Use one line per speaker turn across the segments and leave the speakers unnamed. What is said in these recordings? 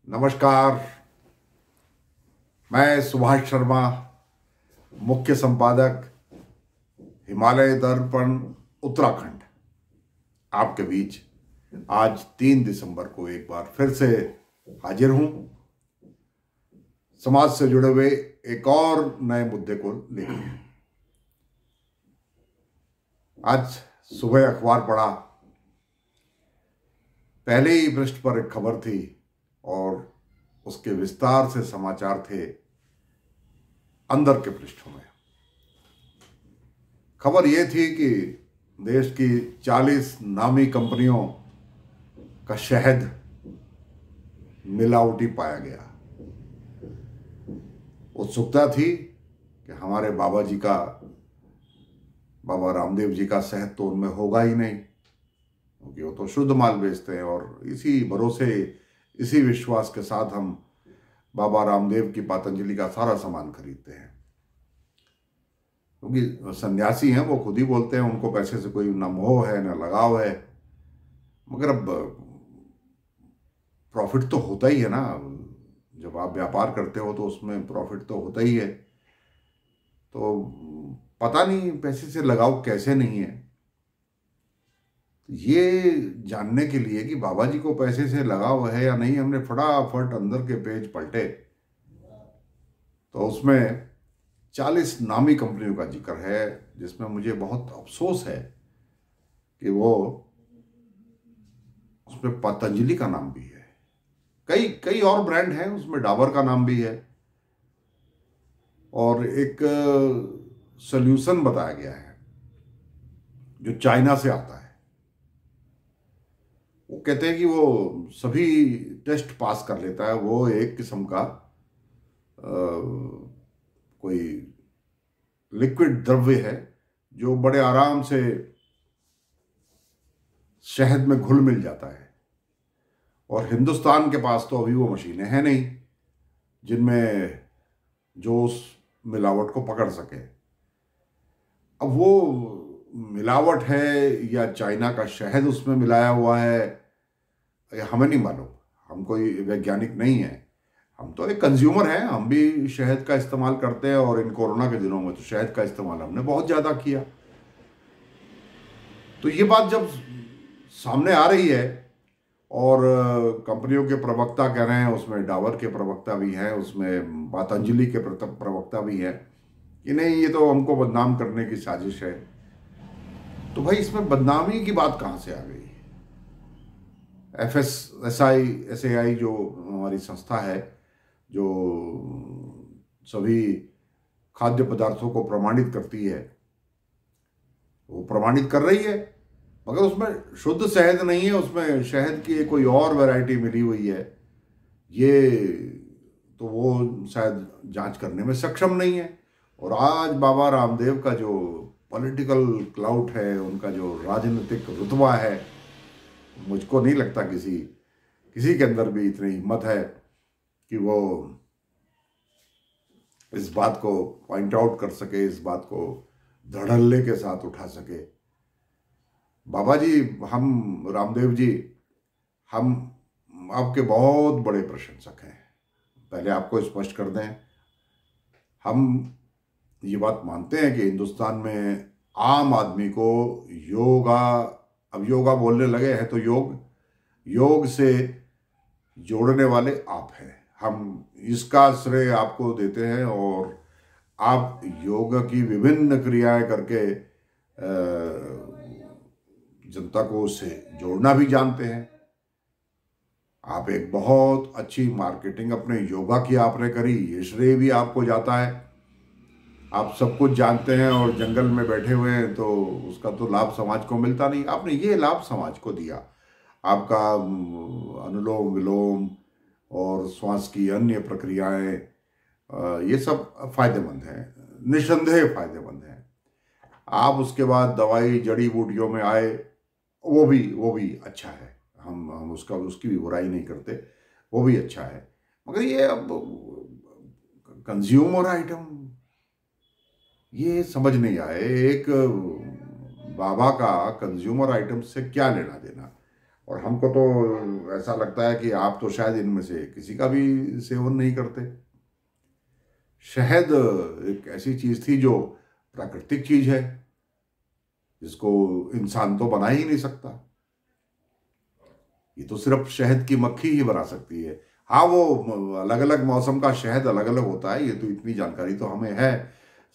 नमस्कार। मैं सुभाष शर्मा, मुख्य संपादक, हिमालय दर्पण उत्तराखंड, आपके बीच आज 3 दिसंबर को एक बार फिर से हाजिर हूं, समाज से जुड़े हुए एक और नए मुद्दे को लेकर। आज सुबह अखबार पढ़ा, पहले ही पृष्ठ पर एक खबर थी और उसके विस्तार से समाचार थे अंदर के पृष्ठों में। खबर यह थी कि देश की 40 नामी कंपनियों का शहद मिलावटी पाया गया। उत्सुकता थी कि हमारे बाबा रामदेव जी का शहद तो उनमें होगा ही नहीं, क्योंकि वो तो शुद्ध माल बेचते हैं। और इसी भरोसे, इसी विश्वास के साथ हम बाबा रामदेव की पतंजलि का सारा सामान खरीदते हैं, क्योंकि सन्यासी हैं, वो खुद ही बोलते हैं उनको पैसे से कोई ना मोह है ना लगाव है। मगर अब प्रॉफिट तो होता ही है ना, जब आप व्यापार करते हो तो उसमें प्रॉफिट तो होता ही है। तो पता नहीं पैसे से लगाव कैसे नहीं है। ये जानने के लिए कि बाबा जी को पैसे से लगाव है या नहीं, हमने फटाफट अंदर के पेज पलटे तो उसमें 40 नामी कंपनियों का जिक्र है, जिसमें मुझे बहुत अफसोस है कि वो उसमें पतंजलि का नाम भी है। कई और ब्रांड हैं, उसमें डाबर का नाम भी है और एक सॉल्यूशन बताया गया है जो चाइना से आता है। वो कहते हैं कि वो सभी टेस्ट पास कर लेता है। वो एक किस्म का कोई लिक्विड द्रव्य है जो बड़े आराम से शहद में घुल मिल जाता है। और हिंदुस्तान के पास तो अभी वो मशीनें हैं नहीं जिनमें जो उस मिलावट को पकड़ सके। अब वो मिलावट है या चाइना का शहद उसमें मिलाया हुआ है, हमें नहीं मालूम। हम कोई वैज्ञानिक नहीं है, हम तो एक कंज्यूमर हैं। हम भी शहद का इस्तेमाल करते हैं और इन कोरोना के दिनों में तो शहद का इस्तेमाल हमने बहुत ज़्यादा किया। तो ये बात जब सामने आ रही है और कंपनियों के प्रवक्ता कह रहे हैं, उसमें डाबर के प्रवक्ता भी हैं, उसमें पतंजलि के प्रवक्ता भी हैं कि नहीं, ये तो हमको बदनाम करने की साजिश है। तो भाई, इसमें बदनामी की बात कहाँ से आ गई? FSSAI जो हमारी संस्था है, जो सभी खाद्य पदार्थों को प्रमाणित करती है, वो प्रमाणित कर रही है, मगर उसमें शुद्ध शहद नहीं है, उसमें शहद की कोई और वैरायटी मिली हुई है। ये तो वो शायद जांच करने में सक्षम नहीं है। और आज बाबा रामदेव का जो पॉलिटिकल क्लाउट है, उनका जो राजनीतिक रुतबा है, मुझको नहीं लगता किसी के अंदर भी इतनी हिम्मत है कि वो इस बात को पॉइंट आउट कर सके, इस बात को धड़ल्ले के साथ उठा सके। बाबा जी, हम रामदेव जी, हम आपके बहुत बड़े प्रशंसक हैं। पहले आपको स्पष्ट कर दें, हम ये बात मानते हैं कि हिंदुस्तान में आम आदमी को अब योगा बोलने लगे हैं तो योग से जोड़ने वाले आप हैं। हम इसका श्रेय आपको देते हैं और आप योग की विभिन्न क्रियाएं करके जनता को उससे जोड़ना भी जानते हैं। आप एक बहुत अच्छी मार्केटिंग अपने योगा की आपने करी, ये श्रेय भी आपको जाता है। आप सब कुछ जानते हैं और जंगल में बैठे हुए हैं, तो उसका तो लाभ समाज को मिलता नहीं। आपने ये लाभ समाज को दिया। आपका अनुलोम विलोम और श्वास की अन्य प्रक्रियाएं, ये सब फायदेमंद हैं, निस्संदेह फायदेमंद हैं। आप उसके बाद दवाई जड़ी बूटियों में आए, वो भी अच्छा है। हम उसकी भी बुराई नहीं करते, वो भी अच्छा है। मगर ये अब कंज्यूमर आइटम, ये समझ नहीं आए। एक बाबा का कंज्यूमर आइटम से क्या लेना देना? और हमको तो ऐसा लगता है कि आप तो शायद इनमें से किसी का भी सेवन नहीं करते। शहद एक ऐसी चीज थी जो प्राकृतिक चीज है, जिसको इंसान तो बना ही नहीं सकता। ये तो सिर्फ शहद की मक्खी ही बना सकती है। हाँ, वो अलग अलग मौसम का शहद अलग अलग होता है, ये तो इतनी जानकारी तो हमें है।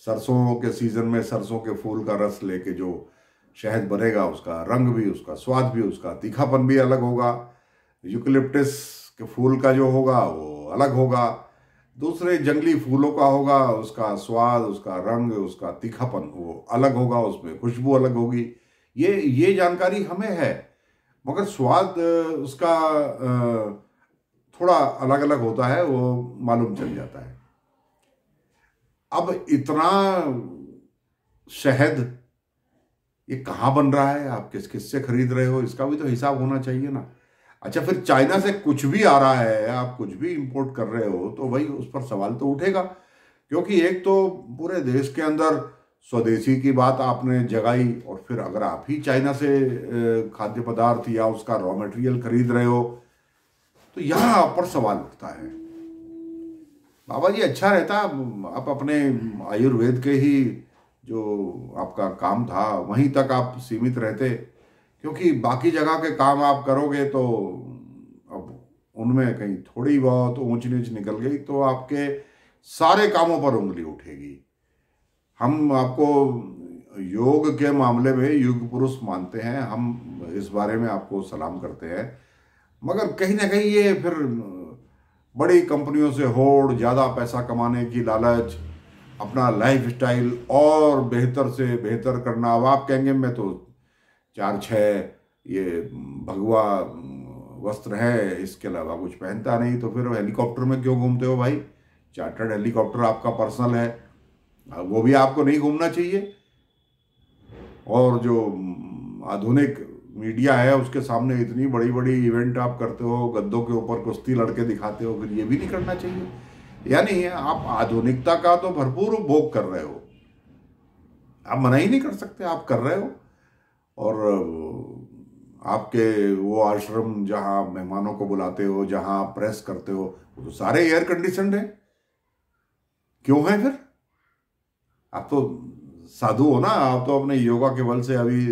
सरसों के सीजन में सरसों के फूल का रस लेके जो शहद बनेगा, उसका रंग भी, उसका स्वाद भी, उसका तीखापन भी अलग होगा। यूकलिप्टस के फूल का जो होगा वो अलग होगा, दूसरे जंगली फूलों का होगा, उसका स्वाद, उसका रंग, उसका तीखापन वो अलग होगा, उसमें खुशबू अलग होगी। ये जानकारी हमें है, मगर स्वाद उसका थोड़ा अलग अलग होता है, वो मालूम चल जाता है। अब इतना शहद ये कहाँ बन रहा है, आप किस किस से खरीद रहे हो, इसका भी तो हिसाब होना चाहिए ना। अच्छा, फिर चाइना से कुछ भी आ रहा है, आप कुछ भी इंपोर्ट कर रहे हो, तो भाई उस पर सवाल तो उठेगा। क्योंकि एक तो पूरे देश के अंदर स्वदेशी की बात आपने जगाई, और फिर अगर आप ही चाइना से खाद्य पदार्थ या उसका रॉ मटेरियल खरीद रहे हो, तो यहां आप पर सवाल उठता है। बाबा जी, अच्छा रहता आप अपने आयुर्वेद के ही जो आपका काम था वहीं तक आप सीमित रहते, क्योंकि बाकी जगह के काम आप करोगे तो अब उनमें कहीं थोड़ी बहुत ऊंच नीच निकल गई तो आपके सारे कामों पर उंगली उठेगी। हम आपको योग के मामले में युग पुरुष मानते हैं, हम इस बारे में आपको सलाम करते हैं, मगर कहीं ना कहीं ये फिर बड़ी कंपनियों से होड़, ज़्यादा पैसा कमाने की लालच, अपना लाइफ स्टाइल और बेहतर से बेहतर करना। अब आप कहेंगे मैं तो 4-6 ये भगवा वस्त्र है, इसके अलावा कुछ पहनता नहीं, तो फिर हेलीकॉप्टर में क्यों घूमते हो भाई? चार्टर्ड हेलीकॉप्टर आपका पर्सनल है, वो भी आपको नहीं घूमना चाहिए। और जो आधुनिक मीडिया है उसके सामने इतनी बड़ी बड़ी इवेंट आप करते हो, गद्दों के ऊपर कुश्ती लड़के दिखाते हो, फिर ये भी नहीं करना चाहिए। यानी आप आधुनिकता का तो भरपूर उपभोग कर रहे हो, आप मना ही नहीं कर सकते, आप कर रहे हो। और आपके वो आश्रम जहां मेहमानों को बुलाते हो, जहां प्रेस करते हो, वो तो सारे एयर कंडीशनड है, क्यों है फिर? आप तो साधु हो ना, आप तो अपने योगा के बल से अभी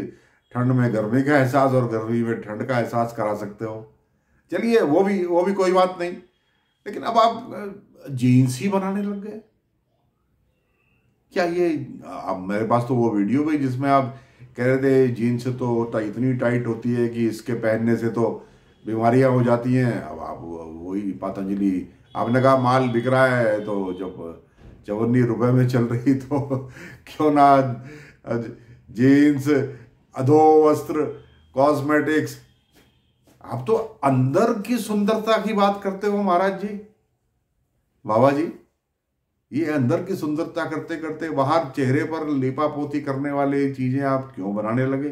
ठंड में गर्मी का एहसास और गर्मी में ठंड का एहसास करा सकते हो। चलिए, वो भी कोई बात नहीं, लेकिन अब आप जीन्स ही बनाने लग गए क्या? ये अब मेरे पास तो वो वीडियो भी जिसमें आप कह रहे थे जीन्स तो इतनी टाइट होती है कि इसके पहनने से तो बीमारियां हो जाती हैं। अब आप वही पतंजलि, आपने कहा माल बिक रहा है, तो जब 54 रुपए में चल रही तो क्यों ना जीन्स, अधो वस्त्र, कॉस्मेटिक्स। आप तो अंदर की सुंदरता की बात करते हो महाराज जी, बाबा जी। ये अंदर की सुंदरता करते करते बाहर चेहरे पर लीपा पोती करने वाली चीजें आप क्यों बनाने लगे?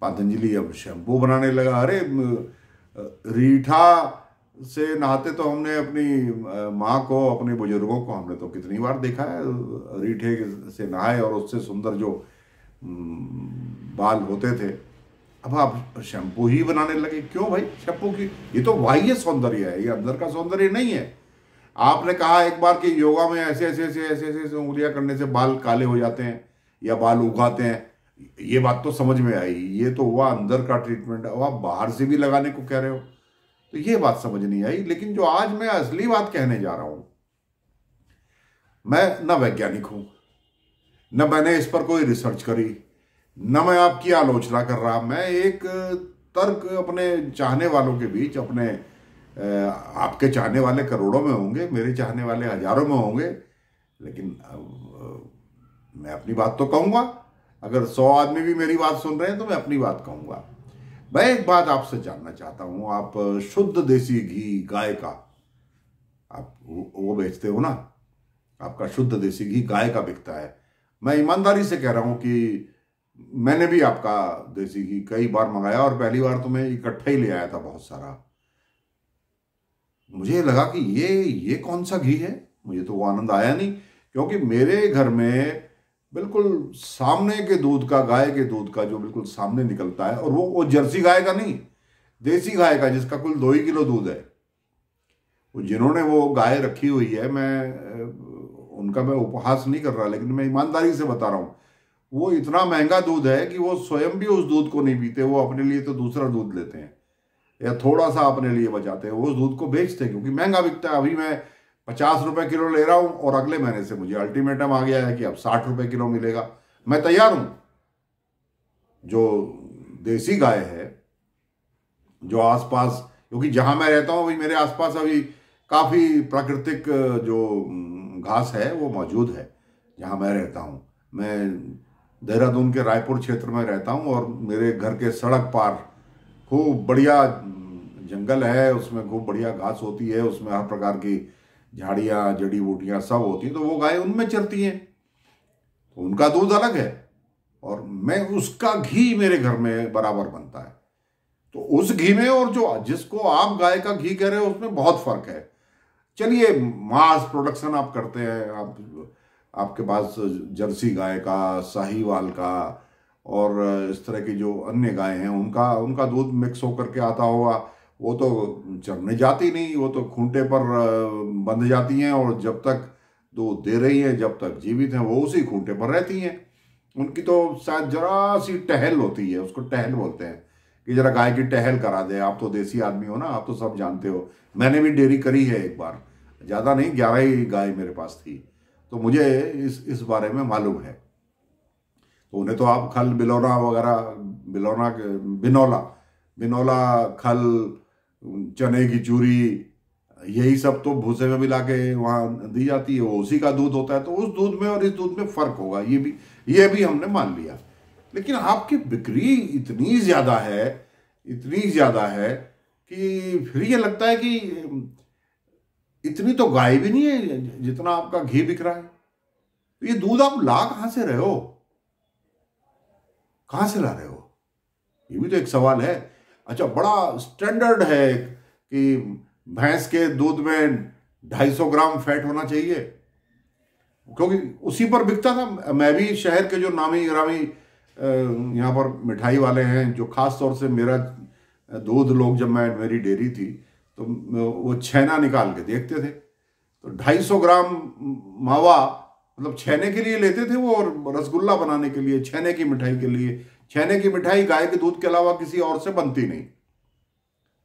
पतंजलि अब शैम्पू बनाने लगा। अरे रीठा से नहाते तो हमने अपनी माँ को, अपने बुजुर्गों को हमने तो कितनी बार देखा है, रीठे से नहाए और उससे सुंदर जो बाल होते थे। अब आप शैम्पू ही बनाने लगे, क्यों भाई? शैम्पू की ये तो बाह्य सौंदर्य है, ये अंदर का सौंदर्य नहीं है। आपने कहा एक बार कि योगा में ऐसे ऐसे ऐसे ऐसे ऐसे उंगलियां करने से बाल काले हो जाते हैं या बाल उगाते हैं, ये बात तो समझ में आई, ये तो हुआ अंदर का ट्रीटमेंट। अब आप बाहर से भी लगाने को कह रहे हो, तो ये बात समझ नहीं आई। लेकिन जो आज मैं असली बात कहने जा रहा हूं, मैं न वैज्ञानिक हूं, न मैंने इस पर कोई रिसर्च करी, न मैं आपकी आलोचना कर रहा। मैं एक तर्क अपने चाहने वालों के बीच, अपने आपके चाहने वाले करोड़ों में होंगे, मेरे चाहने वाले हजारों में होंगे, लेकिन मैं अपनी बात तो कहूंगा। अगर 100 आदमी भी मेरी बात सुन रहे हैं तो मैं अपनी बात कहूंगा। मैं एक बात आपसे जानना चाहता हूं, आप शुद्ध देसी घी गाय का आप वो बेचते हो ना, आपका शुद्ध देसी घी गाय का बिकता है। मैं ईमानदारी से कह रहा हूं कि मैंने भी आपका देसी घी कई बार मंगाया, और पहली बार तो मैं इकट्ठा ही ले आया था बहुत सारा। मुझे लगा कि ये कौन सा घी है, मुझे तो वो आनंद आया नहीं, क्योंकि मेरे घर में बिल्कुल सामने के दूध का, गाय के दूध का जो बिल्कुल सामने निकलता है, और वो जर्सी गाय का नहीं, देसी गाय का, जिसका कुल 2 ही किलो दूध है। वो जिन्होंने वो गाय रखी हुई है, उनका मैं उपहास नहीं कर रहा, लेकिन मैं ईमानदारी से बता रहा हूँ, वो इतना महंगा दूध है कि वो स्वयं भी उस दूध को नहीं पीते, वो अपने लिए तो दूसरा दूध लेते हैं या थोड़ा सा अपने लिए बचाते हैं, वो उस दूध को बेचते हैं क्योंकि महंगा बिकता है। अभी मैं 50 रुपए किलो ले रहा हूँ और अगले महीने से मुझे अल्टीमेटम आ गया है कि अब 60 रुपए किलो मिलेगा। मैं तैयार हूँ। जो देसी गाय है, जो आसपास, क्योंकि जहां मैं रहता हूं अभी मेरे आसपास अभी काफी प्राकृतिक जो घास है वो मौजूद है जहां मैं रहता हूं। मैं देहरादून के रायपुर क्षेत्र में रहता हूं और मेरे घर के सड़क पार खूब बढ़िया जंगल है, उसमें खूब बढ़िया घास होती है, उसमें हर प्रकार की झाड़ियाँ, जड़ी बूटियाँ सब होती हैं, तो वो गाय उनमें चरती हैं, तो उनका दूध अलग है और मैं उसका घी मेरे घर में बराबर बनता है। तो उस घी में और जो जिसको आप गाय का घी कह रहे हो उसमें बहुत फर्क है। चलिए, मास प्रोडक्शन आप करते हैं, आपके पास जर्सी गाय का, साहीवाल का और इस तरह की जो अन्य गाय हैं उनका दूध मिक्स होकर के आता होगा, वो तो चरने जाती नहीं, वो तो खूंटे पर बंध जाती हैं और जब तक दूध दे रही हैं, जब तक जीवित हैं, वो उसी खूंटे पर रहती हैं। उनकी तो शायद जरा सी टहल होती है, उसको टहल बोलते हैं, कि जरा गाय की टहल करा दे। आप तो देसी आदमी हो ना, आप तो सब जानते हो। मैंने भी डेयरी करी है एक बार, ज़्यादा नहीं, 11 ही गाय मेरे पास थी, तो मुझे इस बारे में मालूम है। तो उन्हें तो आप खल बिलौना वगैरह, बिनौला बिनौला खल, चने की चूरी, यही सब तो भूसे में मिला के वहाँ दी जाती है, वो उसी का दूध होता है। तो उस दूध में और इस दूध में फर्क होगा, ये भी हमने मान लिया। लेकिन आपकी बिक्री इतनी ज्यादा है, इतनी ज्यादा है कि फिर ये लगता है कि इतनी तो गाय भी नहीं है जितना आपका घी बिक रहा है। तो ये दूध आप ला कहां से रहे हो, कहां से ला रहे हो, ये भी तो एक सवाल है। अच्छा, बड़ा स्टैंडर्ड है कि भैंस के दूध में 250 ग्राम फैट होना चाहिए, क्योंकि उसी पर बिकता था। मैं भी शहर के जो नामी ग्रामी यहाँ पर मिठाई वाले हैं, जो खास तौर से मेरा दूध लोग, जब मैं मेरी डेयरी थी तो वो छेना निकाल के देखते थे, तो 250 ग्राम मावा मतलब छेने के लिए लेते थे वो, और रसगुल्ला बनाने के लिए, छेने की मिठाई के लिए। छेने की मिठाई गाय के दूध के अलावा किसी और से बनती नहीं,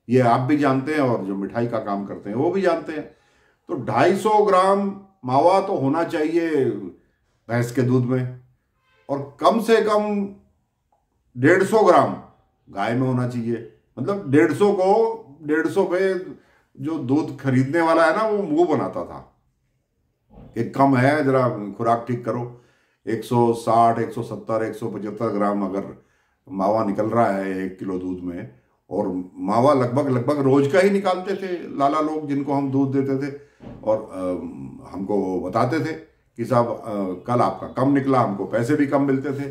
ये आप भी जानते हैं और जो मिठाई का काम करते हैं वो भी जानते हैं। तो 250 ग्राम मावा तो होना चाहिए भैंस के दूध में, और कम से कम 150 ग्राम गाय में होना चाहिए। मतलब 150 पे जो दूध खरीदने वाला है ना, वो मुंह बनाता था कि कम है, जरा खुराक ठीक करो। 160, 170, 175 ग्राम अगर मावा निकल रहा है 1 किलो दूध में, और मावा लगभग रोज का ही निकालते थे लाला लोग जिनको हम दूध देते थे, और हमको बताते थे कि साहब कल आपका कम निकला, हमको पैसे भी कम मिलते थे।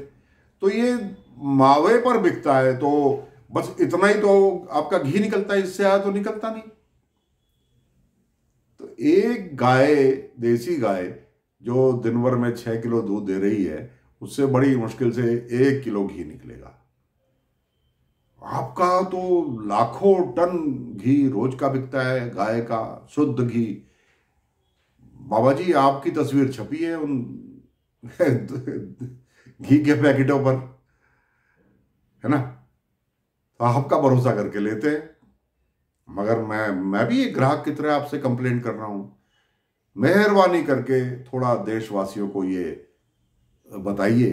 तो ये मावे पर बिकता है, तो बस इतना ही तो आपका घी निकलता है, इससे आया तो निकलता नहीं। तो एक गाय, देसी गाय जो दिन भर में 6 किलो दूध दे रही है, उससे बड़ी मुश्किल से 1 किलो घी निकलेगा। आपका तो लाखों टन घी रोज का बिकता है, गाय का शुद्ध घी। बाबा जी, आपकी तस्वीर छपी है उन घी के पैकेटों पर, है ना, तो आपका भरोसा करके लेते हैं। मगर मैं भी एक ग्राहक की तरह आपसे कंप्लेंट कर रहा हूं, मेहरबानी करके थोड़ा देशवासियों को ये बताइए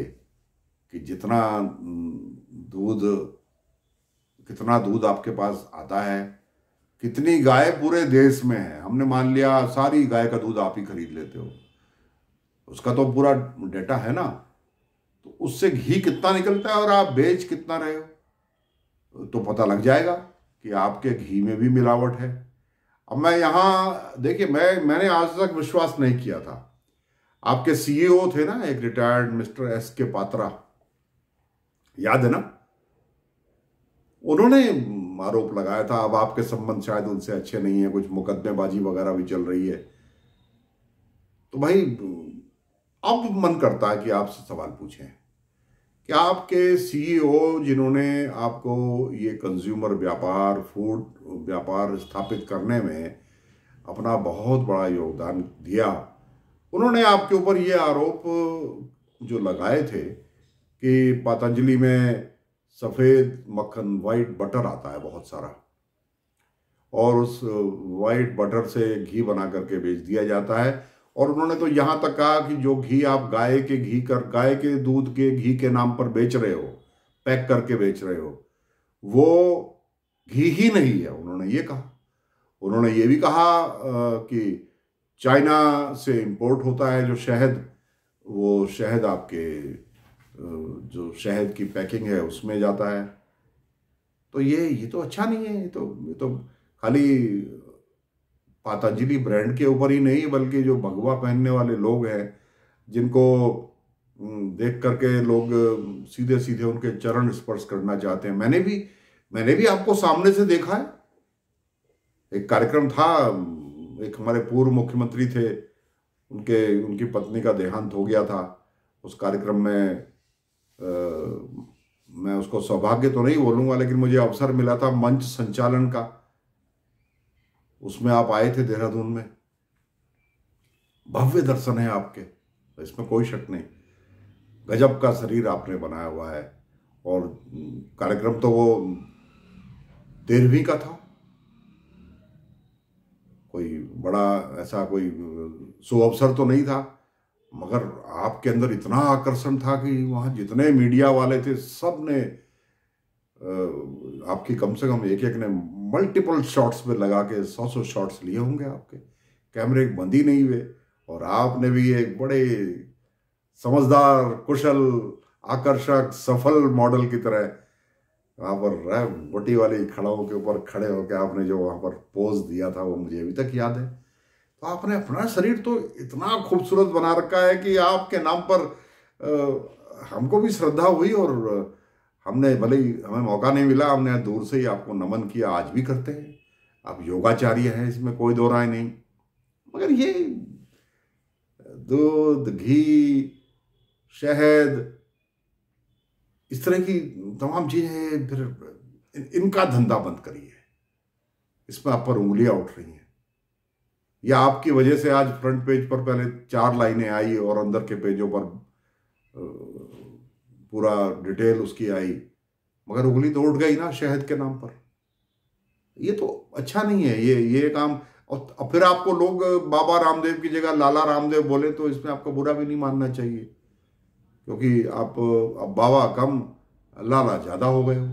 कि कितना दूध आपके पास आता है, कितनी गाय पूरे देश में है। हमने मान लिया सारी गाय का दूध आप ही खरीद लेते हो, उसका तो पूरा डेटा है ना, तो उससे घी कितना निकलता है और आप बेच कितना रहे हो, तो पता लग जाएगा कि आपके घी में भी मिलावट है। अब मैं यहाँ देखिए, मैंने आज तक विश्वास नहीं किया था। आपके सीईओ थे ना एक रिटायर्ड मिस्टर एस.के. पात्रा, याद है ना, उन्होंने आरोप लगाया था, अब आपके संबंध शायद उनसे अच्छे नहीं है, कुछ मुकदमेबाजी वगैरह भी चल रही है। तो भाई, अब मन करता है कि आपसे सवाल पूछें कि आपके सीईओ जिन्होंने आपको ये कंज्यूमर व्यापार, फूड व्यापार स्थापित करने में अपना बहुत बड़ा योगदान दिया, उन्होंने आपके ऊपर ये आरोप जो लगाए थे कि पतंजलि में सफ़ेद मक्खन, वाइट बटर आता है बहुत सारा, और उस वाइट बटर से घी बना करके बेच दिया जाता है। और उन्होंने तो यहाँ तक कहा कि जो घी आप गाय के दूध के घी के नाम पर बेच रहे हो, पैक करके बेच रहे हो, वो घी ही नहीं है, उन्होंने ये कहा। उन्होंने ये भी कहा कि चाइना से इंपोर्ट होता है जो शहद, वो शहद आपके जो शहद की पैकिंग है उसमें जाता है। तो ये तो अच्छा नहीं है। ये तो खाली पतंजलि ब्रांड के ऊपर ही नहीं, बल्कि जो भगवा पहनने वाले लोग हैं, जिनको देख करके लोग सीधे सीधे उनके चरण स्पर्श करना चाहते हैं। मैंने भी आपको सामने से देखा है। एक कार्यक्रम था, एक हमारे पूर्व मुख्यमंत्री थे, उनकी पत्नी का देहांत हो गया था। उस कार्यक्रम में मैं उसको सौभाग्य तो नहीं बोलूँगा, लेकिन मुझे अवसर मिला था मंच संचालन का। उसमें आप आए थे देहरादून में। भव्य दर्शन है आपके, इसमें कोई शक नहीं। गजब का शरीर आपने बनाया हुआ है। और कार्यक्रम तो वो 13वीं का था, कोई बड़ा ऐसा कोई शुभ अवसर तो नहीं था, मगर आपके अंदर इतना आकर्षण था कि वहाँ जितने मीडिया वाले थे सब ने आपकी कम से कम एक ने मल्टीपल शॉट्स पे लगा के 100 शॉट्स लिए होंगे। आपके कैमरे बंद ही नहीं हुए। और आपने भी एक बड़े समझदार, कुशल, आकर्षक, सफल मॉडल की तरह वहाँ पर बोटी वाली खड़ाओं के ऊपर खड़े होकर आपने जो वहाँ पर पोज दिया था, वो मुझे अभी तक याद है। तो आपने अपना शरीर तो इतना खूबसूरत बना रखा है कि आपके नाम पर हमको भी श्रद्धा हुई। और हमने, भले ही हमें मौका नहीं मिला, हमने दूर से ही आपको नमन किया, आज भी करते हैं। आप योगाचार्य हैं, इसमें कोई दो राय नहीं। मगर ये दूध, घी, शहद, इस तरह की तमाम चीजें, फिर इनका धंधा बंद करिए। इसमें आप पर उंगलियां उठ रही हैं। या आपकी वजह से आज फ्रंट पेज पर पहले 4 लाइनें आई और अंदर के पेजों पर पूरा डिटेल उसकी आई, मगर उंगली तो उठ गई ना शहद के नाम पर। ये तो अच्छा नहीं है ये काम। और फिर आपको लोग बाबा रामदेव की जगह लाला रामदेव बोले तो इसमें आपको बुरा भी नहीं मानना चाहिए, क्योंकि आप अब बाबा कम, लाला ज्यादा हो गए हो।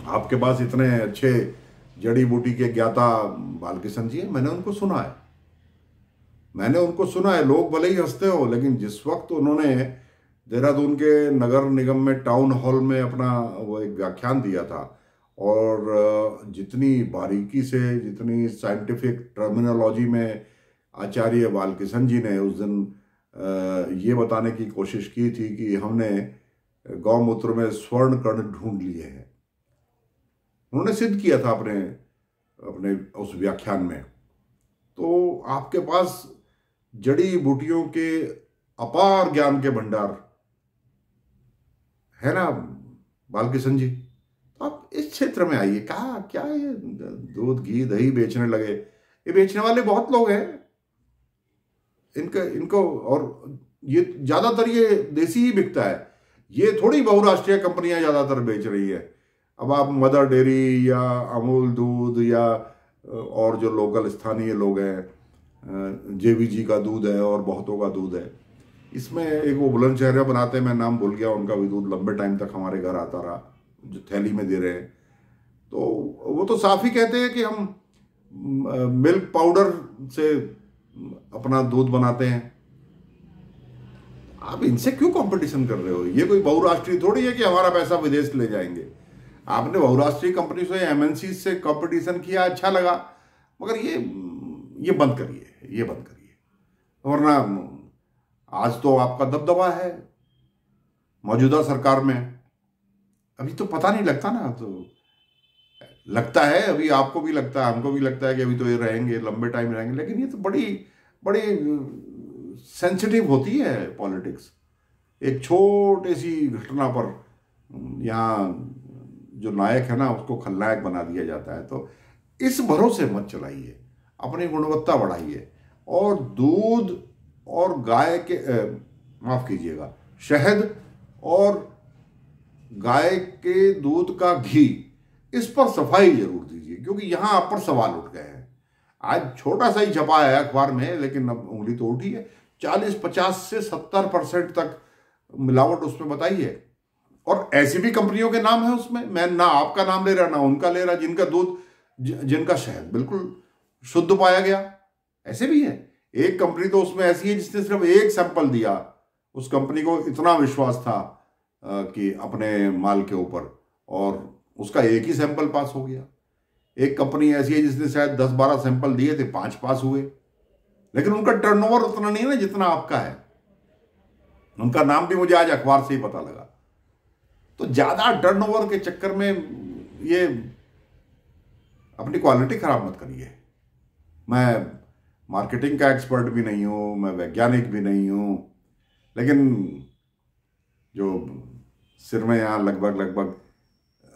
आपके पास इतने अच्छे जड़ी बूटी के ज्ञाता बालकिशन जी हैं, मैंने उनको सुना है। लोग भले ही हंसते हो, लेकिन जिस वक्त उन्होंने देहरादून के नगर निगम में टाउन हॉल में अपना वो एक व्याख्यान दिया था, और जितनी बारीकी से, जितनी साइंटिफिक टर्मिनोलॉजी में आचार्य बालकिशन जी ने उस दिन ये बताने की कोशिश की थी कि हमने गौमूत्र में स्वर्ण कण ढूंढ लिए हैं। उन्होंने सिद्ध किया था अपने उस व्याख्यान में। तो आपके पास जड़ी बूटियों के अपार ज्ञान के भंडार है ना बालकिशन जी। तो आप इस क्षेत्र में आइए। क्या ये दूध, घी, दही बेचने लगे? ये बेचने वाले बहुत लोग हैं, इनको और ये ज्यादातर ये देसी ही बिकता है। ये थोड़ी बहुराष्ट्रीय कंपनियां ज्यादातर बेच रही है। अब आप मदर डेयरी या अमूल दूध या और जो लोकल स्थानीय लोग हैं, जेवीजी का दूध है और बहुतों का दूध है। इसमें एक वो बुलंदशहरिया बनाते हैं, मैं नाम भूल गया, उनका भी दूध लंबे टाइम तक हमारे घर आता रहा, जो थैली में दे रहे हैं। तो वो तो साफ ही कहते हैं कि हम मिल्क पाउडर से अपना दूध बनाते हैं। आप इनसे क्यों कंपटीशन कर रहे हो? ये कोई बहुराष्ट्रीय थोड़ी है कि हमारा पैसा विदेश ले जाएंगे। आपने बहुराष्ट्रीय कंपनी से, एमएनसी से कंपटीशन किया, अच्छा लगा, मगर ये बंद करिए, वरना आज तो आपका दबदबा है मौजूदा सरकार में। अभी तो पता नहीं लगता ना, तो लगता है अभी आपको भी लगता है, हमको भी लगता है कि अभी तो ये रहेंगे, लंबे टाइम रहेंगे, लेकिन ये तो बड़ी सेंसिटिव होती है पॉलिटिक्स। एक छोटी सी घटना पर यहाँ जो नायक है ना उसको खलनायक बना दिया जाता है। तो इस भरोसे मत चलाइए, अपनी गुणवत्ता बढ़ाइए। और दूध और गाय के माफ कीजिएगा, शहद और गाय के दूध का घी, इस पर सफाई जरूर दीजिए, क्योंकि यहां आप पर सवाल उठ गए हैं। आज छोटा सा ही छपा है अखबार में, लेकिन अब उंगली तो उठी है। 40, 50 से 70% तक मिलावट उसमें बताई है। और ऐसी भी कंपनियों के नाम है उसमें, मैं ना आपका नाम ले रहा ना उनका ले रहा, जिनका दूध, जिनका शहद बिल्कुल शुद्ध पाया गया, ऐसे भी है। एक कंपनी तो उसमें ऐसी है जिसने सिर्फ एक सैंपल दिया, उस कंपनी को इतना विश्वास था कि अपने माल के ऊपर, और उसका एक ही सैंपल पास हो गया। एक कंपनी ऐसी है जिसने शायद 10-12 सैंपल दिए थे, 5 पास हुए, लेकिन उनका टर्नओवर उतना नहीं है ना जितना आपका है। उनका नाम भी मुझे आज अखबार से ही पता लगा। तो ज्यादा टर्नओवर के चक्कर में ये अपनी क्वालिटी खराब मत करिए। मैं मार्केटिंग का एक्सपर्ट भी नहीं हूं, मैं वैज्ञानिक भी नहीं हूं, लेकिन जो सिर में यहाँ लगभग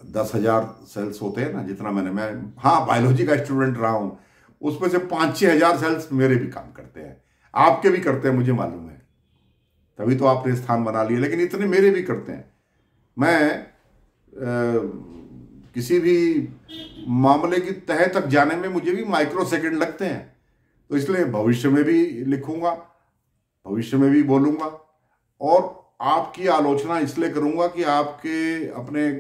10,000 सेल्स होते हैं ना, जितना मैं हाँ बायोलॉजी का स्टूडेंट रहा हूं, उसमें से 5-6 हजार सेल्स मेरे भी काम करते हैं, आपके भी करते हैं, मुझे मालूम है, तभी तो आपने स्थान बना लिया, लेकिन इतने मेरे भी करते हैं। मैं किसी भी मामले की तह तक जाने में मुझे भी माइक्रो सेकंड लगते हैं। तो इसलिए भविष्य में भी लिखूंगा, भविष्य में भी बोलूंगा, और आपकी आलोचना इसलिए करूंगा कि आपके अपने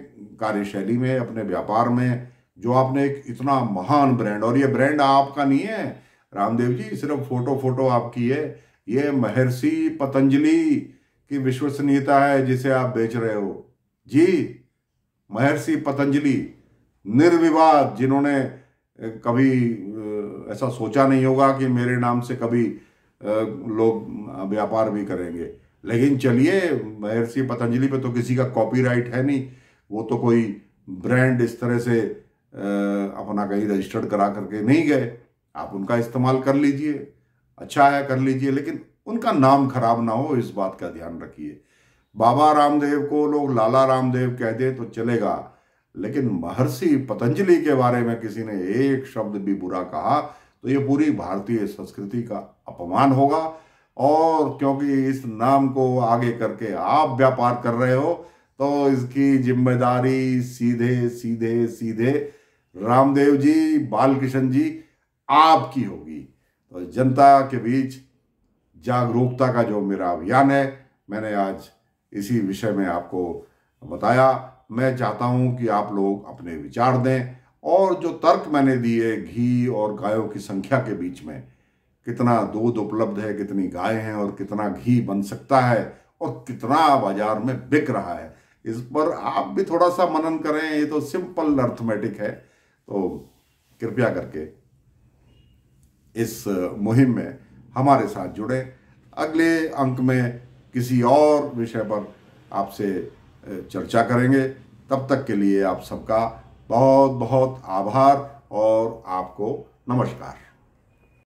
कार्यशैली में, अपने व्यापार में, जो आपने एक इतना महान ब्रांड, और ये ब्रांड आपका नहीं है रामदेव जी, सिर्फ फोटो आपकी है, ये महर्षि पतंजलि की विश्वसनीयता है जिसे आप बेच रहे हो जी। महर्षि पतंजलि निर्विवाद, जिन्होंने कभी ऐसा सोचा नहीं होगा कि मेरे नाम से कभी लोग व्यापार भी करेंगे, लेकिन चलिए, महर्षि पतंजलि पे तो किसी का कॉपीराइट है नहीं, वो तो कोई ब्रांड इस तरह से अपना कहीं रजिस्टर्ड करा करके नहीं गए, आप उनका इस्तेमाल कर लीजिए, अच्छा है कर लीजिए, लेकिन उनका नाम खराब ना हो, इस बात का ध्यान रखिए। बाबा रामदेव को लोग लाला रामदेव कह दे तो चलेगा, लेकिन महर्षि पतंजलि के बारे में किसी ने एक शब्द भी बुरा कहा तो ये पूरी भारतीय संस्कृति का अपमान होगा। और क्योंकि इस नाम को आगे करके आप व्यापार कर रहे हो, तो इसकी जिम्मेदारी सीधे रामदेव जी, बालकृष्ण जी, आपकी होगी। तो जनता के बीच जागरूकता का जो मेरा अभियान है, मैंने आज इसी विषय में आपको बताया। मैं चाहता हूं कि आप लोग अपने विचार दें, और जो तर्क मैंने दिए घी और गायों की संख्या के बीच में, कितना दूध उपलब्ध है, कितनी गाय हैं, और कितना घी बन सकता है, और कितना बाजार में बिक रहा है, इस पर आप भी थोड़ा सा मनन करें। ये तो सिंपल अर्थमेटिक है। तो कृपया करके इस मुहिम में हमारे साथ जुड़े। अगले अंक में किसी और विषय पर आपसे चर्चा करेंगे। तब तक के लिए आप सबका बहुत बहुत आभार और आपको नमस्कार।